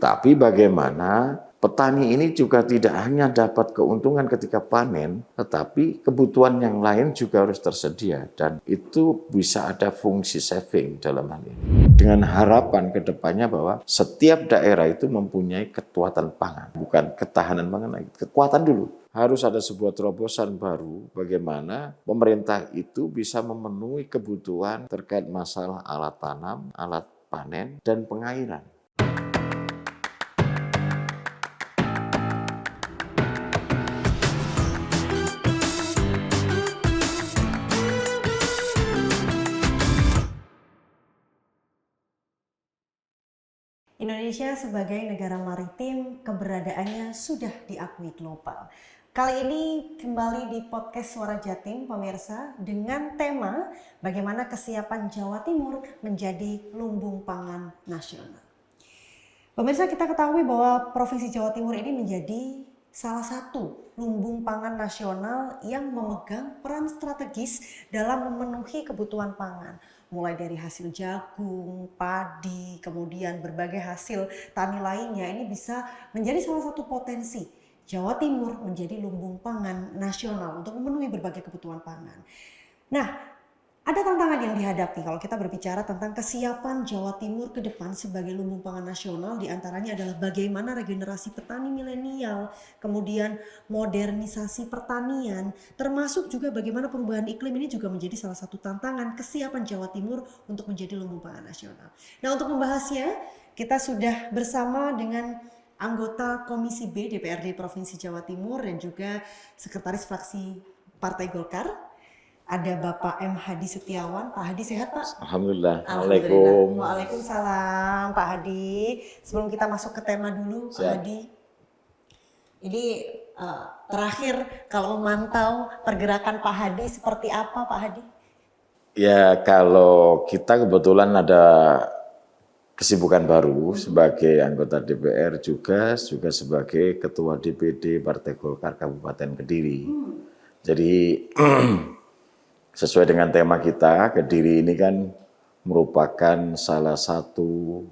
Tapi bagaimana petani ini juga tidak hanya dapat keuntungan ketika panen, tetapi kebutuhan yang lain juga harus tersedia. Dan itu bisa ada fungsi saving dalam hal ini. Dengan harapan ke depannya bahwa setiap daerah itu mempunyai kekuatan pangan. Bukan ketahanan pangan lagi, kekuatan dulu. Harus ada sebuah terobosan baru bagaimana pemerintah itu bisa memenuhi kebutuhan terkait masalah alat tanam, alat panen, dan pengairan. Indonesia sebagai negara maritim, keberadaannya sudah diakui global. Kali ini kembali di podcast Suara Jatim, pemirsa, dengan tema bagaimana kesiapan Jawa Timur menjadi lumbung pangan nasional. Pemirsa, kita ketahui bahwa Provinsi Jawa Timur ini menjadi salah satu lumbung pangan nasional yang memegang peran strategis dalam memenuhi kebutuhan pangan. Mulai dari hasil jagung, padi, kemudian berbagai hasil tani lainnya, ini bisa menjadi salah satu potensi Jawa Timur menjadi lumbung pangan nasional untuk memenuhi berbagai kebutuhan pangan. Nah, ada tantangan yang dihadapi kalau kita berbicara tentang kesiapan Jawa Timur ke depan sebagai lumbung pangan nasional, diantaranya adalah bagaimana regenerasi petani milenial, kemudian modernisasi pertanian, termasuk juga bagaimana perubahan iklim ini juga menjadi salah satu tantangan kesiapan Jawa Timur untuk menjadi lumbung pangan nasional. Nah, untuk membahasnya, kita sudah bersama dengan anggota Komisi B DPRD Provinsi Jawa Timur dan juga Sekretaris Fraksi Partai Golkar. Ada Bapak M. Hadi Setiawan. Pak Hadi sehat, Pak? Alhamdulillah. Alhamdulillah. Waalaikumsalam, Pak Hadi. Sebelum kita masuk ke tema dulu, Pak Hadi. Ini terakhir kalau memantau pergerakan Pak Hadi seperti apa, Pak Hadi? Ya, kalau kita kebetulan ada kesibukan baru sebagai anggota DPR juga sebagai Ketua DPD Partai Golkar Kabupaten Kediri. Jadi sesuai dengan tema kita, Kediri ini kan merupakan salah satu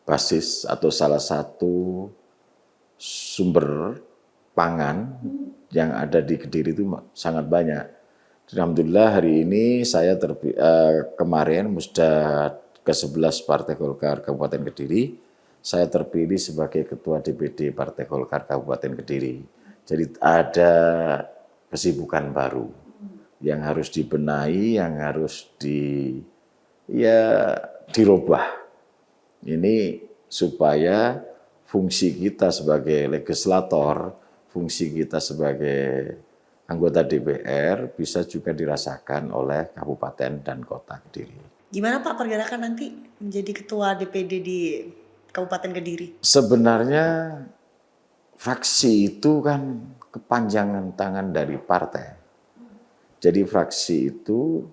basis atau salah satu sumber pangan yang ada di Kediri itu sangat banyak. Alhamdulillah hari ini saya kemarin Musda ke-11 Partai Golkar Kabupaten Kediri, saya terpilih sebagai Ketua DPD Partai Golkar Kabupaten Kediri. Jadi ada kesibukan baru yang harus dibenahi, yang harus dirubah. Ini supaya fungsi kita sebagai legislator, fungsi kita sebagai anggota DPR bisa juga dirasakan oleh kabupaten dan kota Kediri. Gimana Pak pergerakan nanti menjadi ketua DPD di Kabupaten Kediri? Sebenarnya fraksi itu kan kepanjangan tangan dari partai. Jadi fraksi itu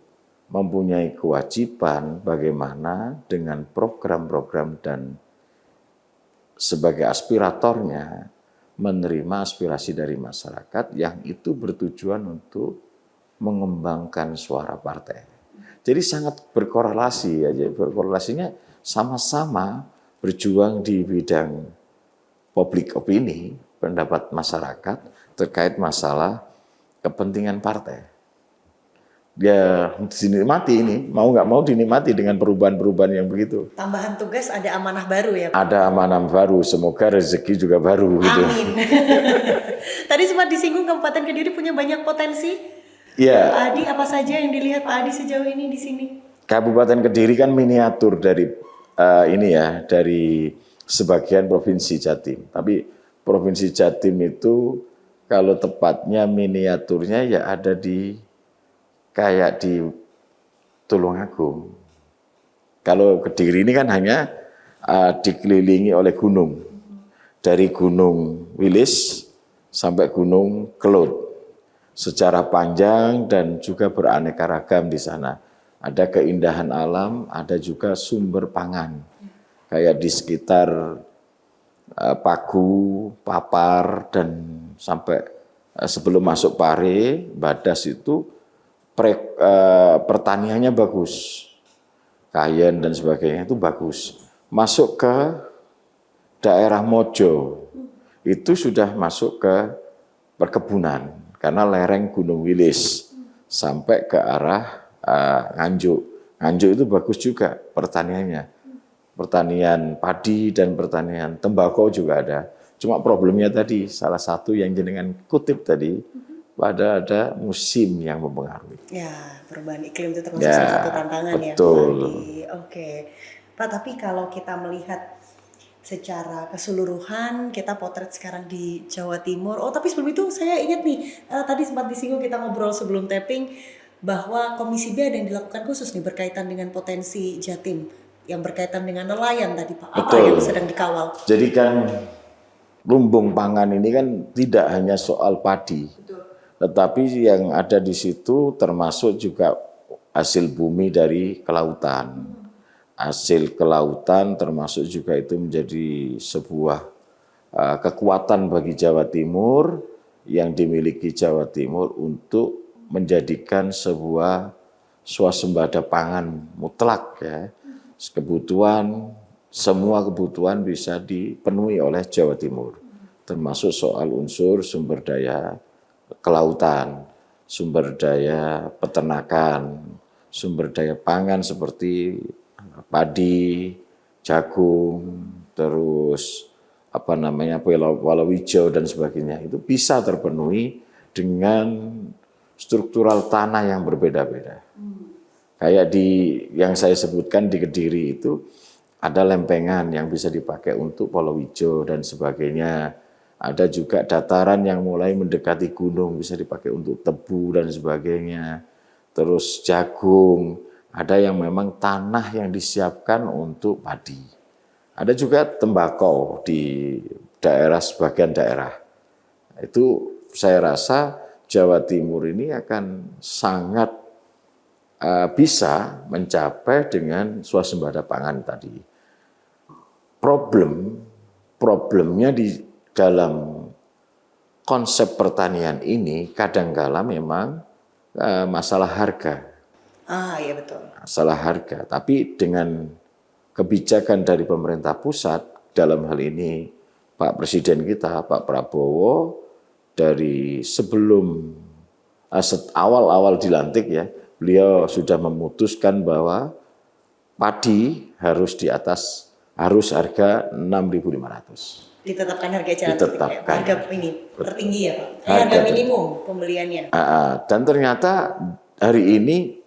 mempunyai kewajiban bagaimana dengan program-program dan sebagai aspiratornya menerima aspirasi dari masyarakat yang itu bertujuan untuk mengembangkan suara partai. Jadi sangat berkorelasi aja, berkorelasinya sama-sama berjuang di bidang public opini, pendapat masyarakat terkait masalah kepentingan partai. Ya dinikmati ini, mau nggak mau dinikmati dengan perubahan-perubahan yang begitu. Tambahan tugas ada amanah baru ya Pak? Ada amanah baru, semoga rezeki juga baru. Amin. Gitu. Tadi sempat disinggung Kabupaten Kediri punya banyak potensi. Ya. Pak Hadi, apa saja yang dilihat Pak Hadi sejauh ini di sini? Kabupaten Kediri kan miniatur dari dari sebagian Provinsi Jatim. Tapi Provinsi Jatim itu kalau tepatnya miniaturnya ya ada kayak di Tulungagung. Kalau Kediri ini kan hanya dikelilingi oleh gunung. Dari Gunung Wilis sampai Gunung Kelut. Secara panjang dan juga beraneka ragam di sana. Ada keindahan alam, ada juga sumber pangan. Kayak di sekitar Pagu, Papar, dan sampai sebelum masuk Pare, Badas itu pertaniannya bagus, kayen dan sebagainya itu bagus. Masuk ke daerah Mojo itu sudah masuk ke perkebunan karena lereng Gunung Wilis sampai ke arah Nganjuk. Nganjuk itu bagus juga pertaniannya. Pertanian padi dan pertanian tembakau juga ada. Cuma problemnya tadi, salah satu yang jenengan kutip tadi, ada musim yang mempengaruhi. Ya, perubahan iklim itu termasuk salah satu tantangan betul. ya, Pak Adi. Oke. Pak, tapi kalau kita melihat secara keseluruhan, kita potret sekarang di Jawa Timur. Oh, tapi sebelum itu saya ingat nih, tadi sempat disinggung kita ngobrol sebelum tapping, bahwa Komisi B ada yang dilakukan khusus nih berkaitan dengan potensi Jatim, yang berkaitan dengan nelayan tadi Pak. Apa Betul. yang sedang dikawal? Jadi kan lumbung pangan ini kan tidak hanya soal padi, tetapi yang ada di situ termasuk juga hasil bumi dari kelautan. Hasil kelautan termasuk juga itu menjadi sebuah kekuatan bagi Jawa Timur yang dimiliki Jawa Timur untuk menjadikan sebuah swasembada pangan mutlak ya. Semua kebutuhan bisa dipenuhi oleh Jawa Timur. Termasuk soal unsur sumber daya kelautan, sumber daya peternakan, sumber daya pangan seperti padi, jagung, terus palawija dan sebagainya itu bisa terpenuhi dengan struktural tanah yang berbeda-beda. Kayak yang saya sebutkan di Kediri itu ada lempengan yang bisa dipakai untuk palawija dan sebagainya. Ada juga dataran yang mulai mendekati gunung bisa dipakai untuk tebu dan sebagainya. Terus jagung, ada yang memang tanah yang disiapkan untuk padi. Ada juga tembakau di sebagian daerah. Itu saya rasa Jawa Timur ini akan sangat bisa mencapai dengan swasembada pangan tadi. Problemnya di dalam konsep pertanian ini kadangkala memang masalah harga. Iya betul. Masalah harga, tapi dengan kebijakan dari pemerintah pusat dalam hal ini Pak Presiden kita, Pak Prabowo, dari sebelum awal-awal dilantik ya, beliau sudah memutuskan bahwa padi harus harga 6.500. Ditetapkan harga eceran Ditetapkan. harga ini tertinggi ya Pak. Harga minimum pembeliannya. Dan ternyata hari ini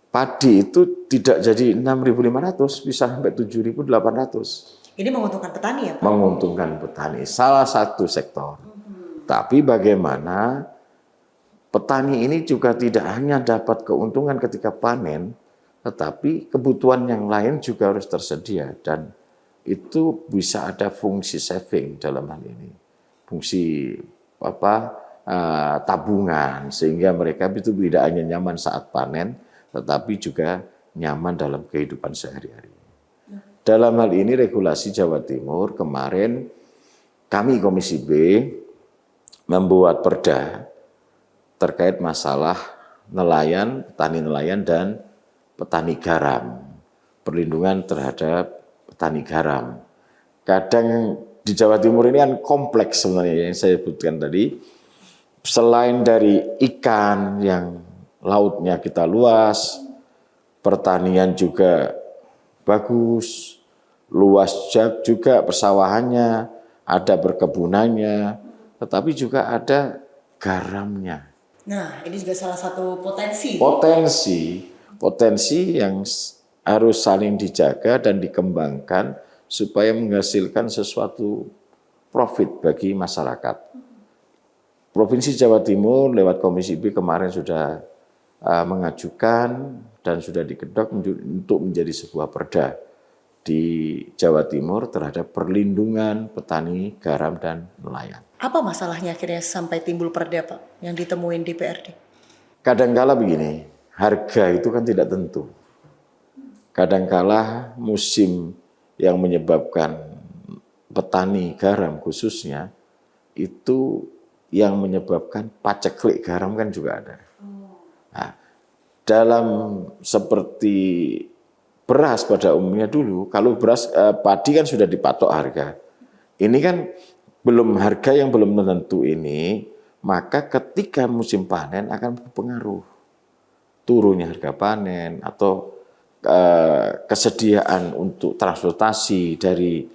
padi itu tidak jadi 6.500, bisa sampai 7.800. Ini menguntungkan petani ya Pak? Menguntungkan petani, salah satu sektor. Tapi bagaimana petani ini juga tidak hanya dapat keuntungan ketika panen, tetapi kebutuhan yang lain juga harus tersedia. Dan itu bisa ada fungsi saving dalam hal ini. Fungsi tabungan, sehingga mereka itu tidak hanya nyaman saat panen, tetapi juga nyaman dalam kehidupan sehari-hari. Dalam hal ini regulasi Jawa Timur kemarin kami Komisi B membuat perda terkait masalah nelayan, petani nelayan dan petani garam. Perlindungan terhadap petani garam. Kadang di Jawa Timur ini kan kompleks sebenarnya yang saya sebutkan tadi. Selain dari ikan yang lautnya kita luas, pertanian juga bagus, luas juga persawahannya, ada perkebunannya, tetapi juga ada garamnya. Nah, ini juga salah satu Potensi yang harus saling dijaga dan dikembangkan supaya menghasilkan sesuatu profit bagi masyarakat. Provinsi Jawa Timur lewat Komisi B kemarin sudah mengajukan dan sudah dikedok untuk menjadi sebuah perda di Jawa Timur terhadap perlindungan petani garam dan nelayan. Apa masalahnya akhirnya sampai timbul perda Pak yang ditemuin di PRD? Kadangkala begini, harga itu kan tidak tentu. Kadangkala musim yang menyebabkan petani garam khususnya itu yang menyebabkan paceklik garam kan juga ada. Nah, dalam seperti beras pada umumnya dulu, kalau beras padi kan sudah dipatok harga. Ini kan belum harga yang belum tentu ini, maka ketika musim panen akan berpengaruh turunnya harga panen atau kesediaan untuk transportasi dari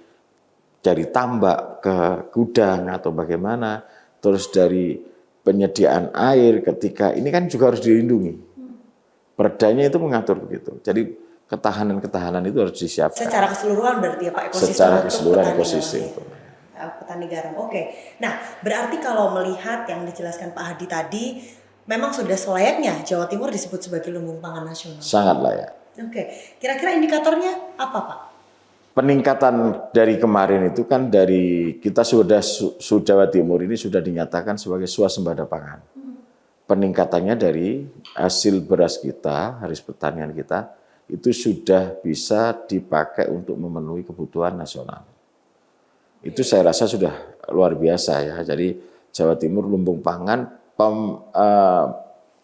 tambak ke gudang atau bagaimana, terus dari penyediaan air ketika ini kan juga harus dilindungi. Perdanya itu mengatur begitu. Jadi ketahanan itu harus disiapkan. Secara keseluruhan berarti ya Pak, ekosistem Secara untuk keseluruhan petani ekosistem garam, itu. petani garam. Oke. Nah, berarti kalau melihat yang dijelaskan Pak Hadi tadi, memang sudah selayaknya Jawa Timur disebut sebagai lumbung pangan nasional. Sangat layak. Oke. Kira-kira indikatornya apa Pak? Peningkatan dari kemarin itu kan dari kita sudah Jawa Timur ini sudah dinyatakan sebagai swasembada pangan. Peningkatannya dari hasil beras kita, hasil pertanian kita, itu sudah bisa dipakai untuk memenuhi kebutuhan nasional. Itu saya rasa sudah luar biasa ya. Jadi Jawa Timur lumbung pangan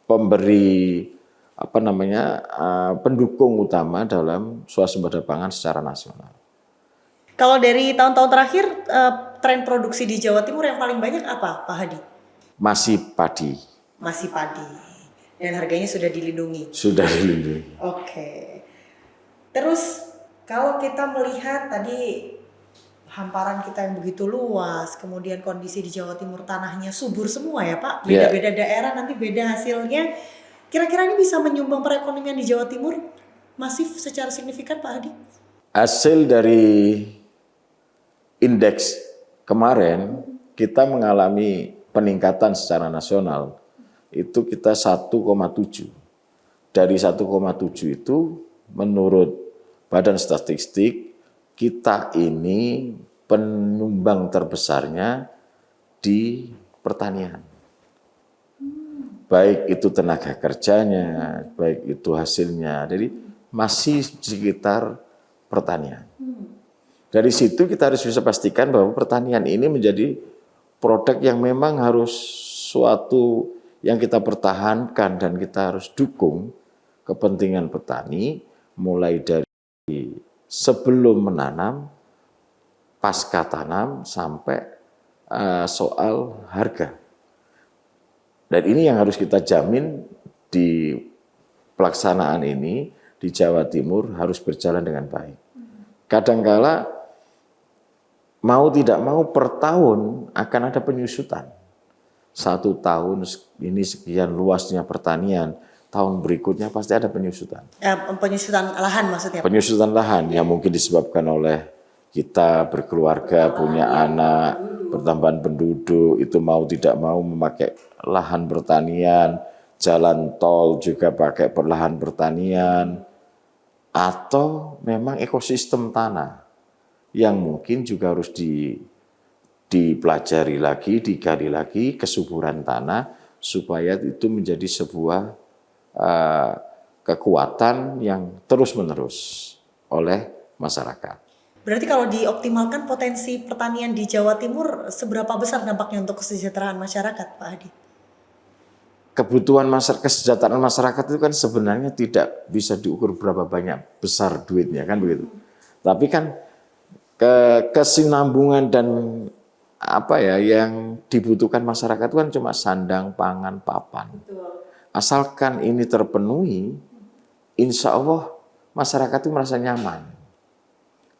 pemberi pendukung utama dalam swasembada pangan secara nasional. Kalau dari tahun-tahun terakhir, tren produksi di Jawa Timur yang paling banyak apa, Pak Hadi? Masih padi. Masih padi. Dan harganya sudah dilindungi. Sudah dilindungi. Oke. Terus kalau kita melihat tadi hamparan kita yang begitu luas, kemudian kondisi di Jawa Timur tanahnya subur semua ya Pak. Beda-beda daerah nanti beda hasilnya. Kira-kira ini bisa menyumbang perekonomian di Jawa Timur masif secara signifikan Pak Hadi? Hasil dari indeks kemarin kita mengalami peningkatan secara nasional. Itu kita 1,7. Dari 1,7 itu menurut Badan Statistik kita ini penyumbang terbesarnya di pertanian. Baik itu tenaga kerjanya, baik itu hasilnya. Jadi masih sekitar pertanian. Dari situ kita harus bisa pastikan bahwa pertanian ini menjadi produk yang memang harus suatu yang kita pertahankan dan kita harus dukung kepentingan petani mulai dari sebelum menanam, pasca tanam, sampai soal harga. Dan ini yang harus kita jamin di pelaksanaan ini di Jawa Timur harus berjalan dengan baik. Kadangkala mau tidak mau per tahun akan ada penyusutan. 1 tahun ini sekian luasnya pertanian, tahun berikutnya pasti ada penyusutan. Penyusutan lahan maksudnya? Penyusutan lahan yang mungkin disebabkan oleh kita berkeluarga, punya anak, pertambahan penduduk, itu mau tidak mau memakai lahan pertanian, jalan tol juga pakai lahan pertanian, atau memang ekosistem tanah yang mungkin juga harus dipelajari lagi, digali lagi kesuburan tanah supaya itu menjadi sebuah kekuatan yang terus-menerus oleh masyarakat. Berarti kalau dioptimalkan potensi pertanian di Jawa Timur, seberapa besar dampaknya untuk kesejahteraan masyarakat, Pak Hadi? Kebutuhan kesejahteraan masyarakat itu kan sebenarnya tidak bisa diukur berapa banyak besar duitnya, kan begitu. Tapi kan kesinambungan dan yang dibutuhkan masyarakat itu kan cuma sandang, pangan, papan. Asalkan ini terpenuhi, insya Allah masyarakat itu merasa nyaman.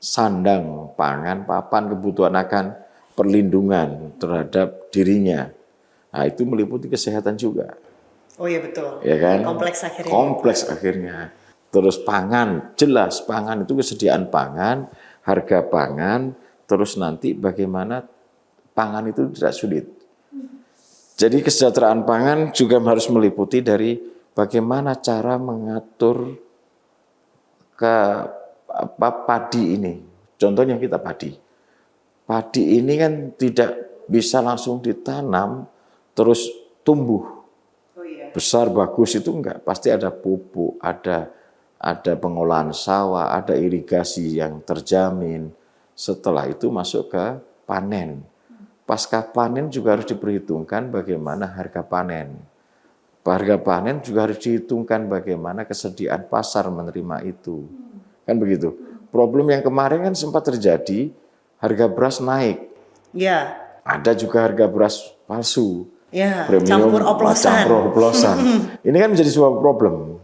Sandang, pangan, papan, kebutuhan akan perlindungan terhadap dirinya. Nah, itu meliputi kesehatan juga. Oh iya betul. Ya kan? Kompleks akhirnya. Kompleks akhirnya. Terus pangan, jelas pangan itu kesediaan pangan, harga pangan, terus nanti bagaimana pangan itu tidak sulit. Jadi kesejahteraan pangan juga harus meliputi dari bagaimana cara mengatur padi ini. Contohnya kita padi. Padi ini kan tidak bisa langsung ditanam terus tumbuh. Besar bagus itu enggak, pasti ada pupuk, ada pengolahan sawah, ada irigasi yang terjamin. Setelah itu masuk ke panen. Pasca panen juga harus diperhitungkan bagaimana harga panen. Harga panen juga harus dihitungkan bagaimana kesediaan pasar menerima itu. Kan begitu. Problem yang kemarin kan sempat terjadi, harga beras naik. Ya, Ada juga harga beras palsu. ya, Premium campur oplosan. campur oplosan. Ini kan menjadi sebuah problem.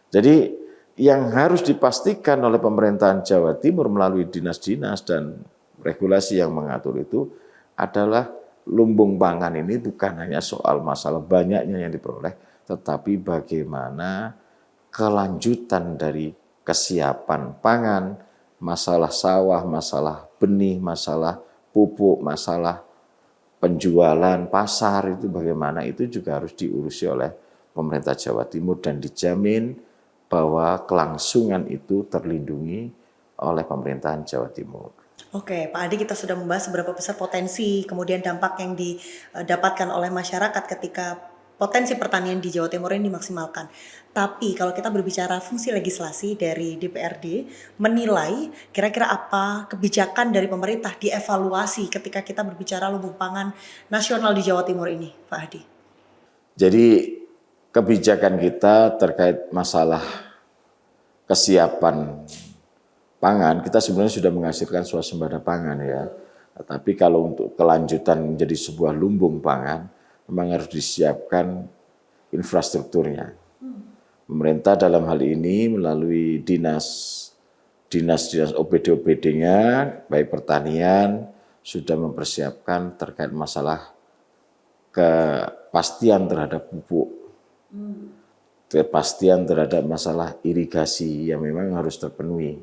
Jadi yang harus dipastikan oleh pemerintahan Jawa Timur melalui dinas-dinas dan regulasi yang mengatur itu adalah lumbung pangan ini bukan hanya soal masalah banyaknya yang diperoleh, tetapi bagaimana kelanjutan dari kesiapan pangan, masalah sawah, masalah benih, masalah pupuk, masalah penjualan pasar itu bagaimana itu juga harus diurusi oleh pemerintah Jawa Timur dan dijamin bahwa kelangsungan itu terlindungi oleh pemerintahan Jawa Timur. Oke, Pak Adi, kita sudah membahas seberapa besar potensi kemudian dampak yang didapatkan oleh masyarakat ketika potensi pertanian di Jawa Timur ini dimaksimalkan. Tapi kalau kita berbicara fungsi legislasi dari DPRD menilai kira-kira apa kebijakan dari pemerintah dievaluasi ketika kita berbicara lumbung pangan nasional di Jawa Timur ini, Pak Adi. Jadi kebijakan kita terkait masalah kesiapan pangan, kita sebenarnya sudah menghasilkan swasembada pangan ya. Tapi kalau untuk kelanjutan menjadi sebuah lumbung pangan, memang harus disiapkan infrastrukturnya. Pemerintah dalam hal ini melalui dinas OPD-OPD-nya, baik pertanian, sudah mempersiapkan terkait masalah kepastian terhadap pupuk, kepastian terhadap masalah irigasi yang memang harus terpenuhi.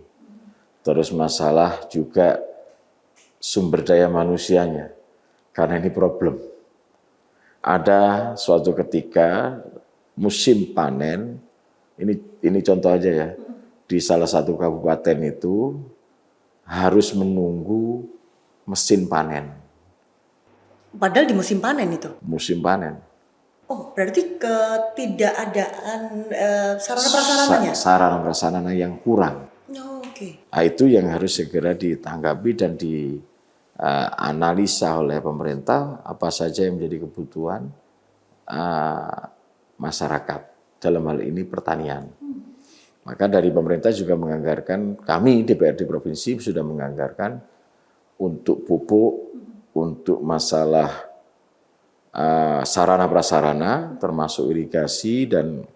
Terus masalah juga sumber daya manusianya, karena ini problem. Ada suatu ketika musim panen, ini contoh aja ya, di salah satu kabupaten itu harus menunggu mesin panen. Padahal di musim panen itu? Musim panen. Oh, berarti ketidakadaan sarana prasarananya? Sarana prasarana yang kurang. Oh, oke. Nah, itu yang harus segera ditanggapi dan dianalisa oleh pemerintah apa saja yang menjadi kebutuhan masyarakat, dalam hal ini pertanian. Maka dari pemerintah juga menganggarkan, kami DPRD Provinsi sudah menganggarkan untuk pupuk, untuk masalah sarana prasarana termasuk irigasi dan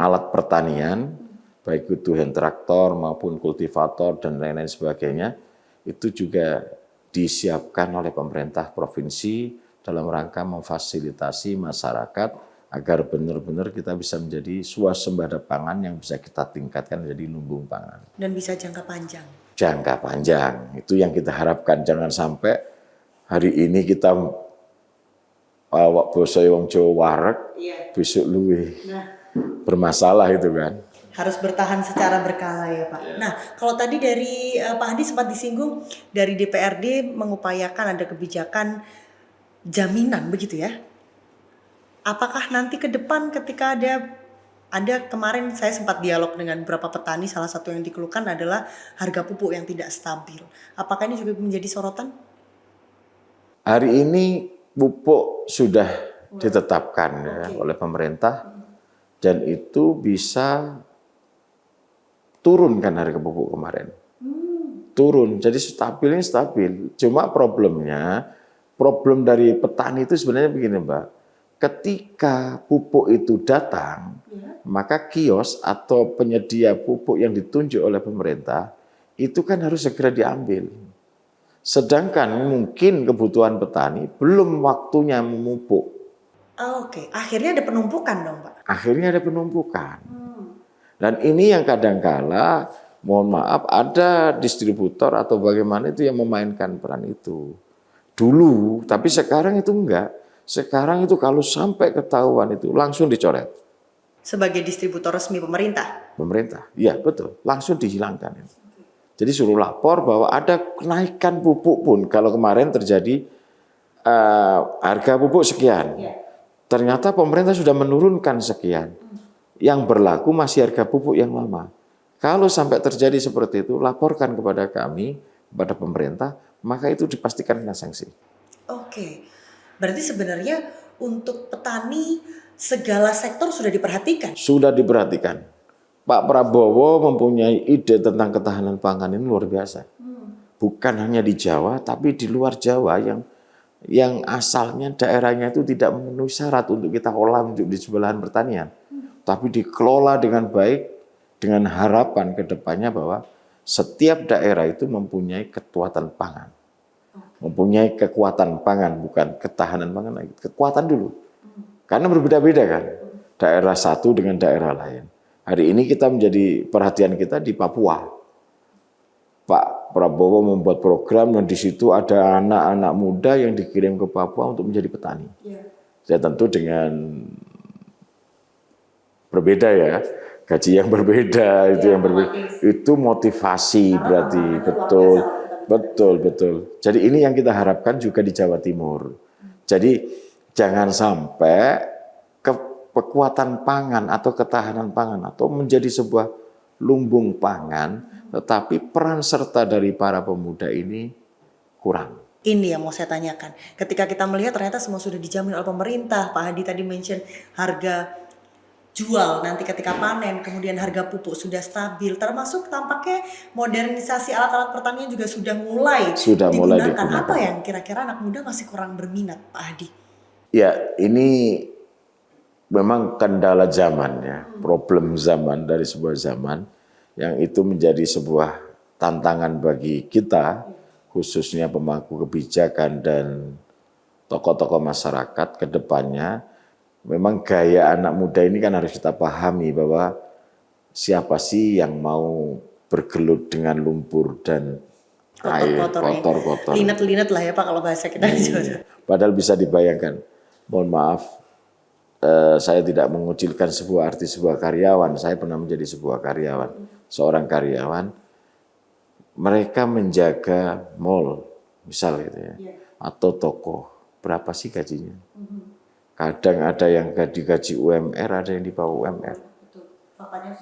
alat pertanian, baik itu hand traktor maupun kultivator dan lain-lain sebagainya, itu juga disiapkan oleh pemerintah provinsi dalam rangka memfasilitasi masyarakat agar benar-benar kita bisa menjadi swasembada pangan yang bisa kita tingkatkan menjadi lumbung pangan. Dan bisa jangka panjang. Jangka panjang, itu yang kita harapkan. Jangan sampai hari ini kita basa wong Jawa wareg, besok luwe. Bermasalah itu kan. Harus bertahan secara berkala ya Pak. Nah, kalau tadi dari Pak Adi sempat disinggung dari DPRD mengupayakan ada kebijakan jaminan begitu ya. Apakah nanti ke depan ketika ada kemarin saya sempat dialog dengan beberapa petani, salah satu yang dikeluhkan adalah harga pupuk yang tidak stabil. Apakah ini juga menjadi sorotan? Hari ini pupuk sudah ditetapkan ya, oleh pemerintah dan itu bisa turunkan harga pupuk kemarin. Turun, jadi stabil ini stabil. Cuma problem dari petani itu sebenarnya begini Mbak. Ketika pupuk itu datang, maka kios atau penyedia pupuk yang ditunjuk oleh pemerintah itu kan harus segera diambil. Sedangkan mungkin kebutuhan petani belum waktunya memupuk. Oke, akhirnya ada penumpukan dong Pak? Akhirnya ada penumpukan. Dan ini yang kadangkala, mohon maaf, ada distributor atau bagaimana itu yang memainkan peran itu. Dulu, tapi sekarang itu enggak. Sekarang itu kalau sampai ketahuan itu langsung dicoret. Sebagai distributor resmi pemerintah? Pemerintah, iya betul, langsung dihilangkan. Jadi suruh lapor bahwa ada kenaikan pupuk pun. Kalau kemarin terjadi harga pupuk sekian, ternyata pemerintah sudah menurunkan sekian. Yang berlaku masih harga pupuk yang lama. Kalau sampai terjadi seperti itu, laporkan kepada kami, kepada pemerintah, maka itu dipastikan kena sanksi. Oke. Berarti sebenarnya untuk petani segala sektor sudah diperhatikan? Sudah diperhatikan. Pak Prabowo mempunyai ide tentang ketahanan pangan ini luar biasa. Bukan hanya di Jawa, tapi di luar Jawa yang asalnya daerahnya itu tidak memenuhi syarat untuk kita olah untuk di sebelahan pertanian. Tapi dikelola dengan baik, dengan harapan ke depannya bahwa setiap daerah itu mempunyai kekuatan pangan. Mempunyai kekuatan pangan, bukan ketahanan pangan, kekuatan dulu. Karena berbeda-beda kan, daerah satu dengan daerah lain. Hari ini kita menjadi perhatian kita di Papua. Pak Prabowo membuat program dan di situ ada anak-anak muda yang dikirim ke Papua untuk menjadi petani. Ya tentu dengan berbeda ya, gaji yang berbeda itu yang berbeda. Itu motivasi berarti betul. Jadi ini yang kita harapkan juga di Jawa Timur. Jadi jangan sampai kekuatan pangan atau ketahanan pangan atau menjadi sebuah lumbung pangan, tetapi peran serta dari para pemuda ini kurang. Ini yang mau saya tanyakan. Ketika kita melihat ternyata semua sudah dijamin oleh pemerintah, Pak Hadi tadi mention harga jual nanti ketika panen, kemudian harga pupuk sudah stabil, termasuk tampaknya modernisasi alat-alat pertanian juga sudah mulai digunakan. Apa yang kira-kira anak muda masih kurang berminat, Pak Hadi? Ya, ini memang kendala zaman ya, problem zaman dari sebuah zaman yang itu menjadi sebuah tantangan bagi kita, khususnya pemangku kebijakan dan tokoh-tokoh masyarakat ke depannya. Memang gaya anak muda ini kan harus kita pahami bahwa siapa sih yang mau bergelut dengan lumpur dan air kotor-kotor. Linet-linet lah ya Pak kalau bahasa kita. Padahal bisa dibayangkan, mohon maaf, saya tidak mengucilkan sebuah arti sebuah karyawan. Saya pernah menjadi sebuah karyawan, seorang karyawan. Mereka menjaga mall, misal gitu ya, atau toko. Berapa sih gajinya? Kadang ada yang digaji UMR, ada yang di bawah UMR.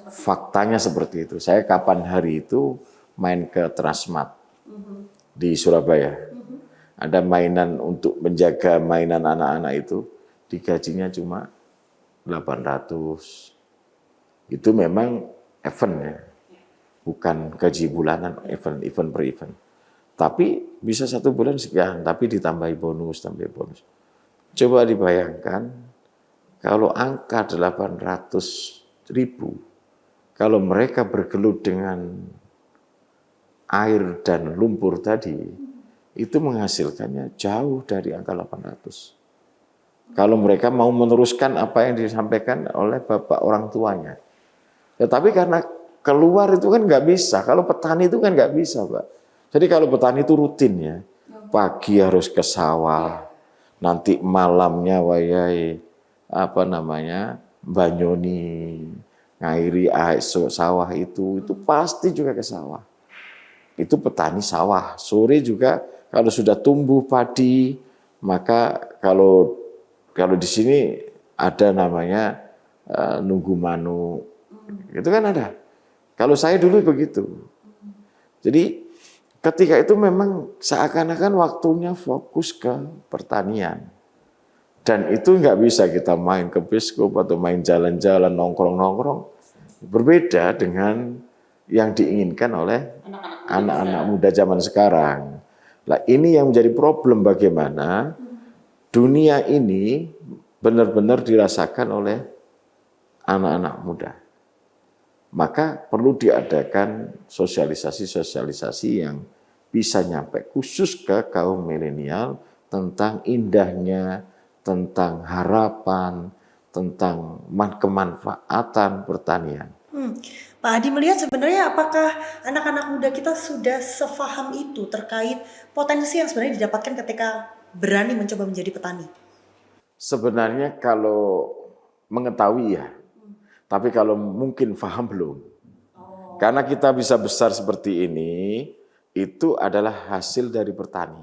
Faktanya seperti itu. Saya kapan hari itu main ke Transmart di Surabaya. Ada mainan untuk menjaga mainan anak-anak itu, digajinya cuma 800. Itu memang event ya, bukan gaji bulanan, event per event. Tapi bisa 1 bulan sekian, tapi ditambahi bonus, Coba dibayangkan kalau angka 800.000, kalau mereka bergelut dengan air dan lumpur tadi, itu menghasilkannya jauh dari angka 800. Kalau mereka mau meneruskan apa yang disampaikan oleh bapak orang tuanya. Ya, tapi karena keluar itu kan nggak bisa. Kalau petani itu kan nggak bisa, Pak. Jadi kalau petani itu rutin ya, pagi harus ke sawah, nanti malamnya wayai banyoni, ngairi sawah itu pasti juga ke sawah. Itu petani sawah. Sore juga kalau sudah tumbuh padi, maka kalau di sini ada namanya nunggu manu, itu kan ada. Kalau saya dulu begitu. Jadi ketika itu memang seakan-akan waktunya fokus ke pertanian. Dan itu nggak bisa kita main ke biskop atau main jalan-jalan, nongkrong-nongkrong. Berbeda dengan yang diinginkan oleh anak-anak muda zaman sekarang. Nah, ini yang menjadi problem bagaimana dunia ini benar-benar dirasakan oleh anak-anak muda. Maka perlu diadakan sosialisasi yang bisa nyampe khusus ke kaum milenial tentang indahnya, tentang harapan, tentang kemanfaatan pertanian. Pak Hadi melihat sebenarnya apakah anak-anak muda kita sudah sefaham itu terkait potensi yang sebenarnya didapatkan ketika berani mencoba menjadi petani? Sebenarnya kalau mengetahui ya, tapi kalau mungkin paham belum. Karena kita bisa besar seperti ini, itu adalah hasil dari petani.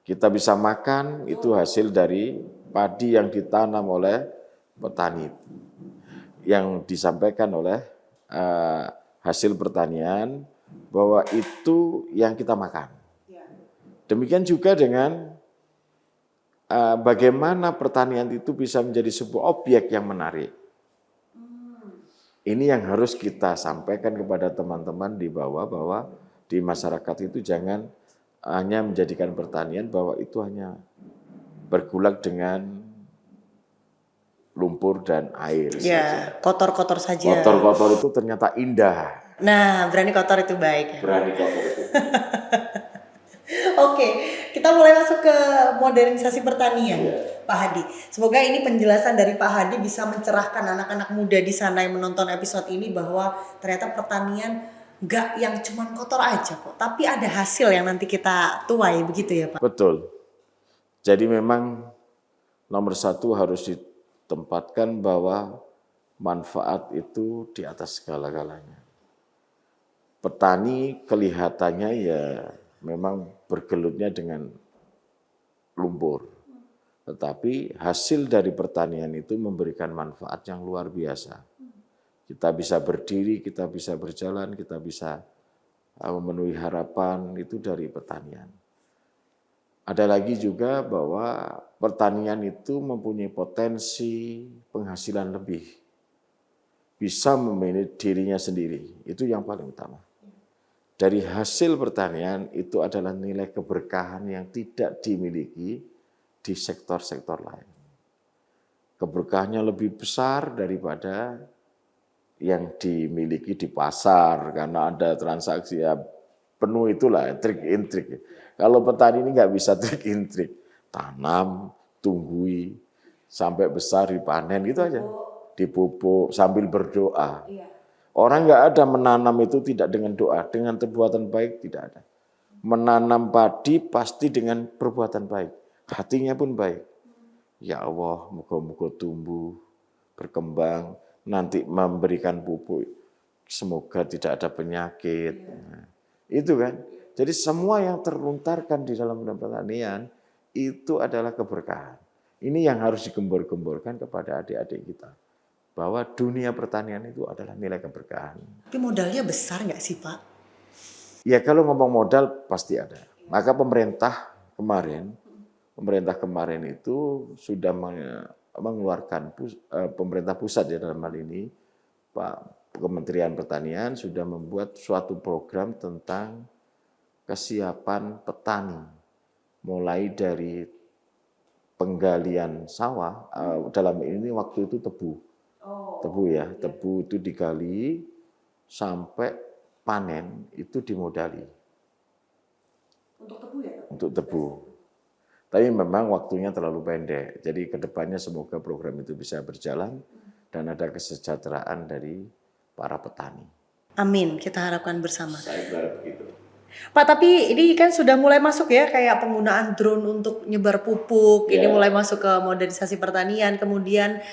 Kita bisa makan, itu hasil dari padi yang ditanam oleh petani. Yang disampaikan oleh hasil pertanian, bahwa itu yang kita makan. Demikian juga dengan bagaimana pertanian itu bisa menjadi sebuah objek yang menarik. Ini yang harus kita sampaikan kepada teman-teman di bawah, bahwa di masyarakat itu jangan hanya menjadikan pertanian bahwa itu hanya bergulat dengan lumpur dan air Ya, saja. kotor-kotor saja. Kotor-kotor itu ternyata indah. Nah, berani kotor itu baik ya. Berani kotor itu. Oke, kita mulai masuk ke modernisasi pertanian, Pak Hadi. Semoga ini penjelasan dari Pak Hadi bisa mencerahkan anak-anak muda di sana yang menonton episode ini bahwa ternyata pertanian nggak yang cuman kotor aja kok, tapi ada hasil yang nanti kita tuai, begitu ya Pak? Betul. Jadi memang nomor satu harus ditempatkan bahwa manfaat itu di atas segala-galanya. Petani kelihatannya ya memang bergelutnya dengan lumpur. Tetapi hasil dari pertanian itu memberikan manfaat yang luar biasa. Kita bisa berdiri, kita bisa berjalan, kita bisa memenuhi harapan itu dari pertanian. Ada lagi juga bahwa pertanian itu mempunyai potensi penghasilan lebih. Bisa memanage dirinya sendiri, itu yang paling utama. Dari hasil pertanian itu adalah nilai keberkahan yang tidak dimiliki di sektor-sektor lain. Keberkahannya lebih besar daripada yang dimiliki di pasar, karena ada transaksi ya penuh itulah trik and trik. Kalau petani ini nggak bisa trik and trik, tanam, tunggui, sampai besar dipanen gitu aja, dipupuk sambil berdoa. Orang nggak ada menanam itu tidak dengan doa, dengan perbuatan baik tidak ada. Menanam padi pasti dengan perbuatan baik, hatinya pun baik. Ya Allah, moga-moga tumbuh, berkembang, nanti memberikan pupuk, semoga tidak ada penyakit. Nah, itu kan. Jadi semua yang terlontarkan di dalam pertanian itu adalah keberkahan. Ini yang harus digembor-gemborkan kepada adik-adik kita. Bahwa dunia pertanian itu adalah nilai keberkahan. Tapi modalnya besar nggak sih Pak? Ya kalau ngomong modal pasti ada. Maka pemerintah kemarin itu sudah mengeluarkan, pemerintah pusat ya dalam hal ini, Pak Kementerian Pertanian sudah membuat suatu program tentang kesiapan petani. Mulai dari penggalian sawah, dalam ini waktu itu tebu. Tebu itu digali sampai panen itu dimodali. Untuk tebu ya? Untuk tebu. Tapi memang waktunya terlalu pendek. Jadi kedepannya semoga program itu bisa berjalan dan ada kesejahteraan dari para petani. Amin, kita harapkan bersama. Saya berharap begitu. Pak, tapi ini kan sudah mulai masuk ya kayak penggunaan drone untuk nyebar pupuk, ini mulai masuk ke modernisasi pertanian, kemudian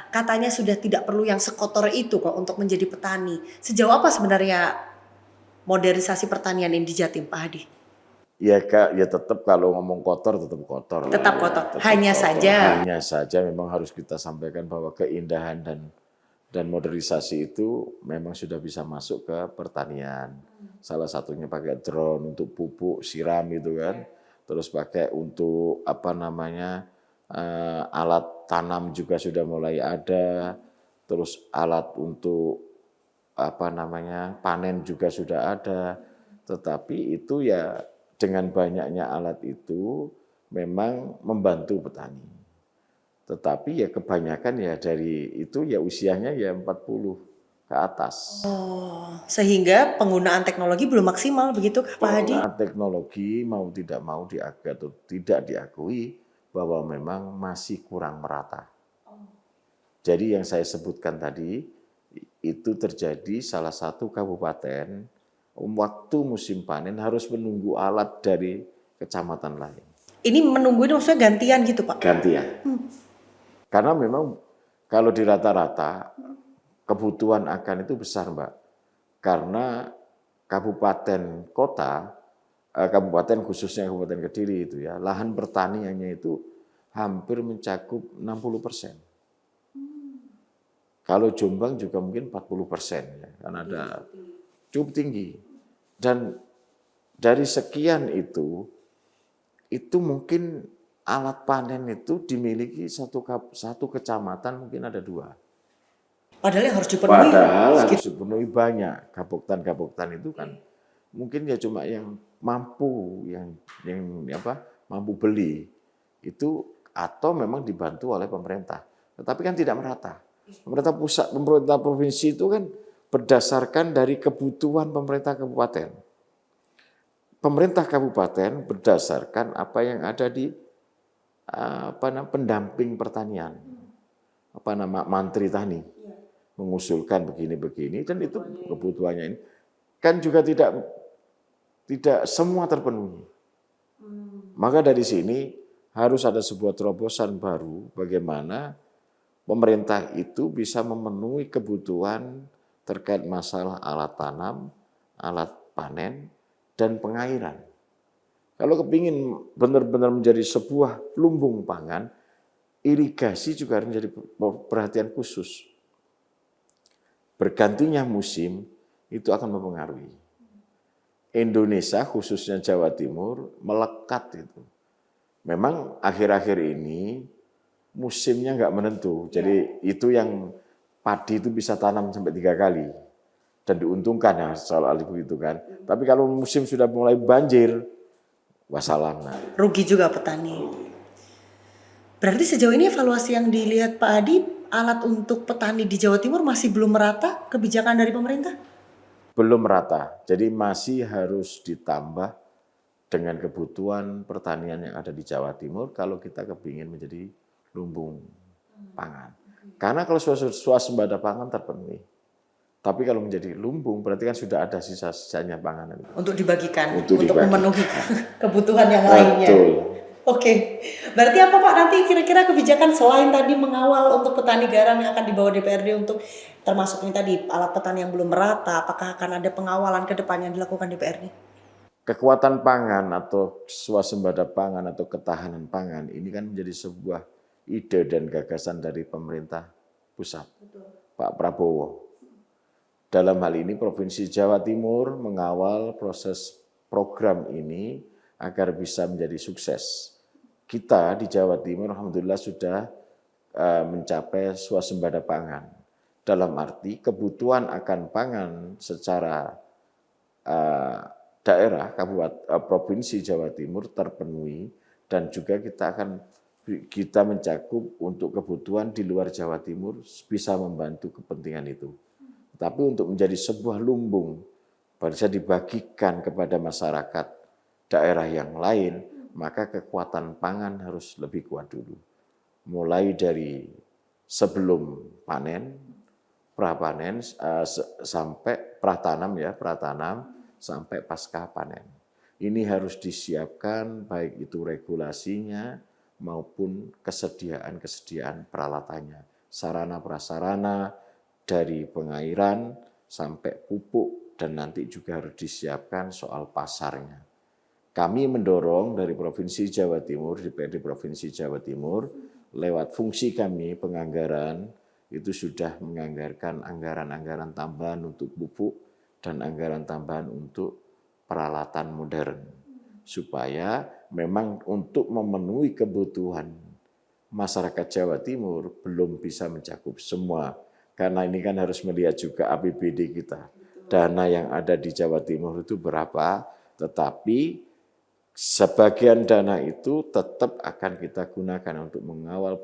katanya sudah tidak perlu yang sekotor itu kok untuk menjadi petani. Sejauh apa sebenarnya modernisasi pertanian ini di Jatim, Pak Hadi? Ya tetap kalau ngomong kotor tetap kotor. Tetap kotor, hanya saja memang harus kita sampaikan bahwa keindahan dan modernisasi itu memang sudah bisa masuk ke pertanian. Salah satunya pakai drone untuk pupuk, siram itu kan. Terus pakai untuk alat tanam juga sudah mulai ada. Terus alat untuk panen juga sudah ada. Tetapi itu ya dengan banyaknya alat itu memang membantu petani. Tetapi ya kebanyakan ya dari itu ya usianya ya 40 ke atas. Oh, sehingga penggunaan teknologi belum maksimal begitu Pak Hadi? Penggunaan teknologi mau tidak mau diakui atau tidak diakui bahwa memang masih kurang merata. Jadi yang saya sebutkan tadi itu terjadi salah satu kabupaten waktu musim panen harus menunggu alat dari kecamatan lain. Ini menunggu ini maksudnya gantian gitu Pak? Gantian. Karena memang kalau di rata-rata kebutuhan akan itu besar Mbak. Karena kabupaten kota, kabupaten khususnya Kabupaten Kediri itu ya, lahan pertaniannya itu hampir mencakup 60%. Kalau Jombang juga mungkin 40% ya, karena ada cukup tinggi. Dan dari sekian itu mungkin alat panen itu dimiliki satu kecamatan mungkin ada 2. Padahal yang harus dipenuhi Padahal harus segitu. dipenuhi banyak. Gapoktan-gapoktan itu kan mungkin ya cuma yang mampu, yang apa mampu beli itu atau memang dibantu oleh pemerintah. Tetapi kan tidak merata. Pemerintah pusat, pemerintah provinsi itu kan berdasarkan dari kebutuhan pemerintah kabupaten. Pemerintah kabupaten berdasarkan apa yang ada di pendamping pertanian, mantri tani mengusulkan begini-begini dan itu kebutuhannya ini kan juga tidak semua terpenuhi. Maka dari sini harus ada sebuah terobosan baru bagaimana pemerintah itu bisa memenuhi kebutuhan terkait masalah alat tanam, alat panen, dan pengairan. Kalau kepingin benar-benar menjadi sebuah lumbung pangan, irigasi juga harus menjadi perhatian khusus. Bergantinya musim itu akan mempengaruhi. Indonesia khususnya Jawa Timur melekat itu. Memang akhir-akhir ini musimnya nggak menentu. Jadi itu yang padi itu bisa tanam sampai 3 kali dan diuntungkan ya soal itu kan. Tapi kalau musim sudah mulai banjir, wassalam. Rugi juga petani. Berarti sejauh ini evaluasi yang dilihat Pak Hadi, alat untuk petani di Jawa Timur masih belum merata kebijakan dari pemerintah? Belum merata, jadi masih harus ditambah dengan kebutuhan pertanian yang ada di Jawa Timur kalau kita kepingin menjadi lumbung pangan. Karena kalau swasembada pangan terpenuhi. Tapi kalau menjadi lumbung berarti kan sudah ada sisa-sisanya pangan. Untuk dibagikan, Untuk memenuhi kebutuhan yang lainnya. Betul. Oke, berarti apa Pak nanti kira-kira kebijakan selain tadi mengawal untuk petani garam yang akan dibawa DPRD untuk termasuk ini tadi alat petani yang belum merata, apakah akan ada pengawalan ke depan yang dilakukan DPRD? Kekuatan pangan atau swasembada pangan atau ketahanan pangan ini kan menjadi sebuah ide dan gagasan dari pemerintah pusat, Pak Prabowo. Dalam hal ini Provinsi Jawa Timur mengawal proses program ini agar bisa menjadi sukses. Kita di Jawa Timur alhamdulillah sudah mencapai swasembada pangan. Dalam arti kebutuhan akan pangan secara daerah, kabupaten, provinsi Jawa Timur terpenuhi dan juga kita mencakup untuk kebutuhan di luar Jawa Timur bisa membantu kepentingan itu. Tapi untuk menjadi sebuah lumbung bisa dibagikan kepada masyarakat daerah yang lain, maka kekuatan pangan harus lebih kuat dulu. Mulai dari sebelum panen, prapanen sampai pratanam sampai pasca panen. Ini harus disiapkan baik itu regulasinya maupun kesediaan peralatannya, sarana prasarana dari pengairan sampai pupuk dan nanti juga harus disiapkan soal pasarnya. Kami mendorong dari Provinsi Jawa Timur, DPRD Provinsi Jawa Timur, lewat fungsi kami penganggaran, itu sudah menganggarkan anggaran-anggaran tambahan untuk pupuk dan anggaran tambahan untuk peralatan modern. Supaya memang untuk memenuhi kebutuhan masyarakat Jawa Timur belum bisa mencakup semua. Karena ini kan harus melihat juga APBD kita. Dana yang ada di Jawa Timur itu berapa, tetapi sebagian dana itu tetap akan kita gunakan untuk mengawal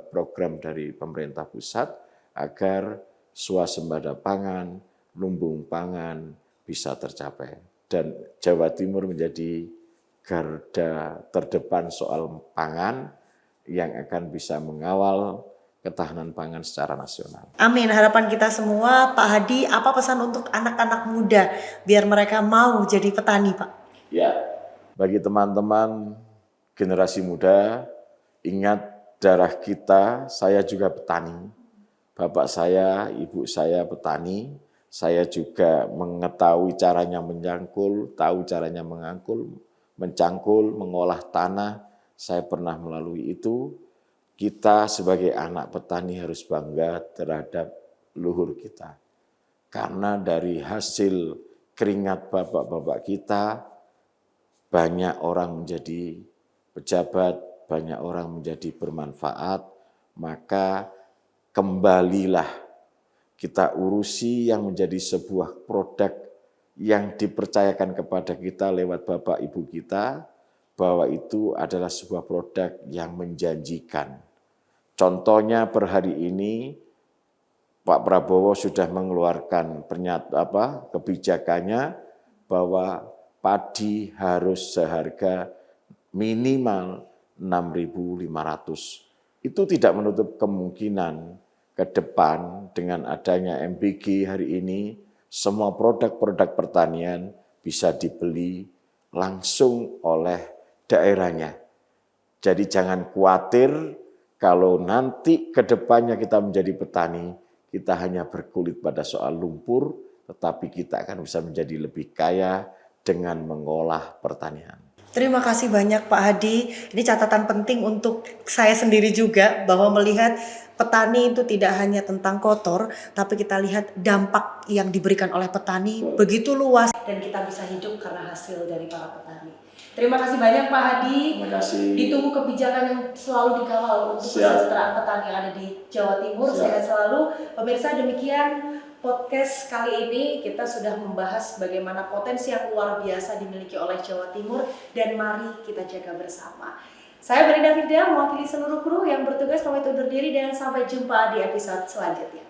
program dari pemerintah pusat agar swasembada pangan, lumbung pangan bisa tercapai. Dan Jawa Timur menjadi garda terdepan soal pangan yang akan bisa mengawal ketahanan pangan secara nasional. Amin, harapan kita semua. Pak Hadi, apa pesan untuk anak-anak muda biar mereka mau jadi petani, Pak? Ya, bagi teman-teman generasi muda, ingat darah kita, saya juga petani. Bapak saya, ibu saya petani, saya juga mengetahui caranya mencangkul, tahu caranya mencangkul, mengolah tanah, saya pernah melalui itu. Kita sebagai anak petani harus bangga terhadap luhur kita. Karena dari hasil keringat bapak-bapak kita, banyak orang menjadi pejabat, banyak orang menjadi bermanfaat, maka kembalilah kita urusi yang menjadi sebuah produk yang dipercayakan kepada kita lewat Bapak Ibu kita, bahwa itu adalah sebuah produk yang menjanjikan. Contohnya per hari ini Pak Prabowo sudah mengeluarkan kebijakannya bahwa padi harus seharga minimal 6.500. Itu tidak menutup kemungkinan ke depan dengan adanya MBG hari ini, semua produk-produk pertanian bisa dibeli langsung oleh daerahnya. Jadi jangan khawatir kalau nanti ke depannya kita menjadi petani, kita hanya berkulit pada soal lumpur, tetapi kita akan bisa menjadi lebih kaya dengan mengolah pertanian. Terima kasih banyak Pak Hadi. Ini catatan penting untuk saya sendiri juga, bahwa melihat petani itu tidak hanya tentang kotor, tapi kita lihat dampak yang diberikan oleh petani begitu luas, dan kita bisa hidup karena hasil dari para petani. Terima kasih banyak Pak Hadi. Terima kasih. Ditunggu kebijakan yang selalu dikawal untuk kesejahteraan petani yang ada di Jawa Timur. Sehat selalu. Pemirsa, demikian podcast kali ini. Kita sudah membahas bagaimana potensi yang luar biasa dimiliki oleh Jawa Timur, dan mari kita jaga bersama. Saya Brenda Firda, mewakili seluruh kru yang bertugas pamit undur diri, dan sampai jumpa di episode selanjutnya.